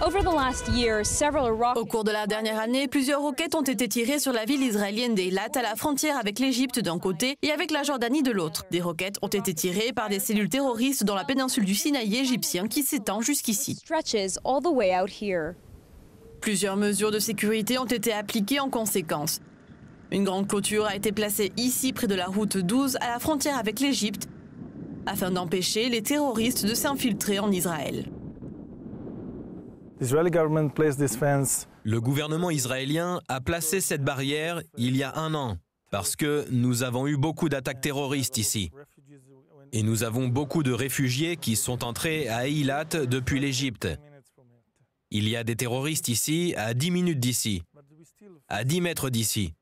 Au cours de la dernière année, plusieurs roquettes ont été tirées sur la ville israélienne d'Eilat, à la frontière avec l'Égypte d'un côté et avec la Jordanie de l'autre. Des roquettes ont été tirées par des cellules terroristes dans la péninsule du Sinaï égyptien qui s'étend jusqu'ici. Plusieurs mesures de sécurité ont été appliquées en conséquence. Une grande clôture a été placée ici, près de la route 12, à la frontière avec l'Égypte, afin d'empêcher les terroristes de s'infiltrer en Israël. Le gouvernement israélien a placé cette barrière il y a un an, parce que nous avons eu beaucoup d'attaques terroristes ici. Et nous avons beaucoup de réfugiés qui sont entrés à Eilat depuis l'Égypte. Il y a des terroristes ici à 10 minutes d'ici, à 10 mètres d'ici.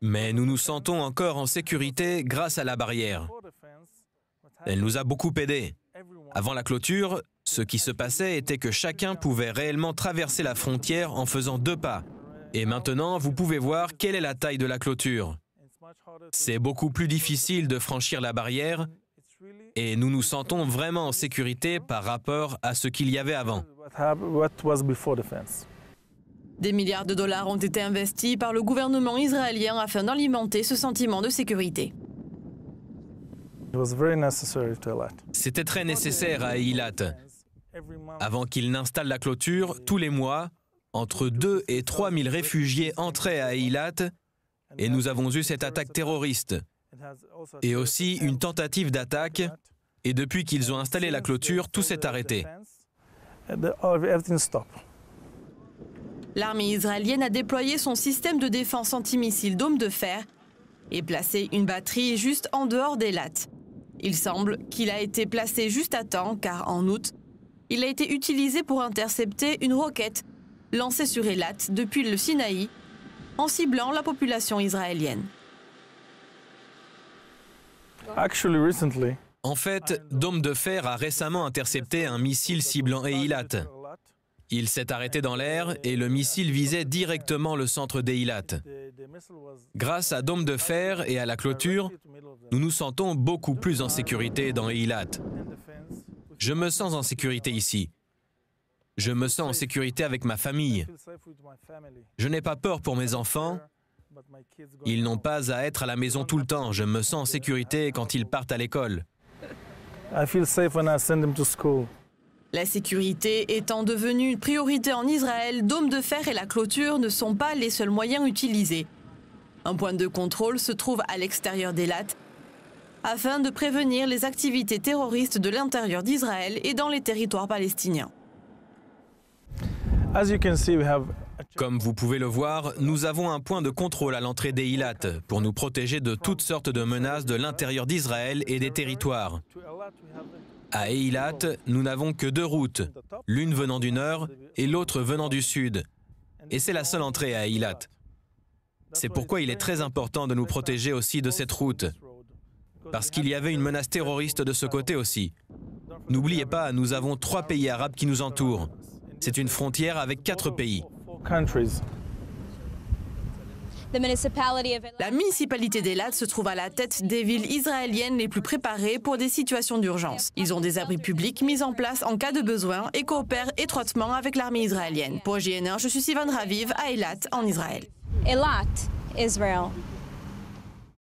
Mais nous nous sentons encore en sécurité grâce à la barrière. Elle nous a beaucoup aidés. Avant la clôture, ce qui se passait était que chacun pouvait réellement traverser la frontière en faisant 2 pas. Et maintenant, vous pouvez voir quelle est la taille de la clôture. C'est beaucoup plus difficile de franchir la barrière et nous nous sentons vraiment en sécurité par rapport à ce qu'il y avait avant. Des milliards de dollars ont été investis par le gouvernement israélien afin d'alimenter ce sentiment de sécurité. C'était très nécessaire à Eilat. Avant qu'ils n'installent la clôture, tous les mois, entre 2 et 3 000 réfugiés entraient à Eilat et nous avons eu cette attaque terroriste. Et aussi une tentative d'attaque. Et depuis qu'ils ont installé la clôture, tout s'est arrêté. L'armée israélienne a déployé son système de défense antimissile Dôme de fer et placé une batterie juste en dehors d'Eilat. Il semble qu'il a été placé juste à temps car en août, il a été utilisé pour intercepter une roquette lancée sur Eilat depuis le Sinaï en ciblant la population israélienne. En fait, Dôme de fer a récemment intercepté un missile ciblant Eilat. Il s'est arrêté dans l'air et le missile visait directement le centre d'Eilat. Grâce à Dôme de fer et à la clôture, nous nous sentons beaucoup plus en sécurité dans Eilat. Je me sens en sécurité ici. Je me sens en sécurité avec ma famille. Je n'ai pas peur pour mes enfants. Ils n'ont pas à être à la maison tout le temps. Je me sens en sécurité quand ils partent à l'école. La sécurité étant devenue une priorité en Israël, Dôme de fer et la clôture ne sont pas les seuls moyens utilisés. Un point de contrôle se trouve à l'extérieur d'Eilat afin de prévenir les activités terroristes de l'intérieur d'Israël et dans les territoires palestiniens. Comme vous pouvez le voir, nous avons un point de contrôle à l'entrée d'Eilat pour nous protéger de toutes sortes de menaces de l'intérieur d'Israël et des territoires. À Eilat, nous n'avons que 2 routes, l'une venant du nord et l'autre venant du sud. Et c'est la seule entrée à Eilat. C'est pourquoi il est très important de nous protéger aussi de cette route. Parce qu'il y avait une menace terroriste de ce côté aussi. N'oubliez pas, nous avons 3 pays arabes qui nous entourent. C'est une frontière avec 4 pays. La municipalité d'Eilat se trouve à la tête des villes israéliennes les plus préparées pour des situations d'urgence. Ils ont des abris publics mis en place en cas de besoin et coopèrent étroitement avec l'armée israélienne. Pour JN1, je suis Sivan Raviv à Eilat, en Israël. Eilat, Israel.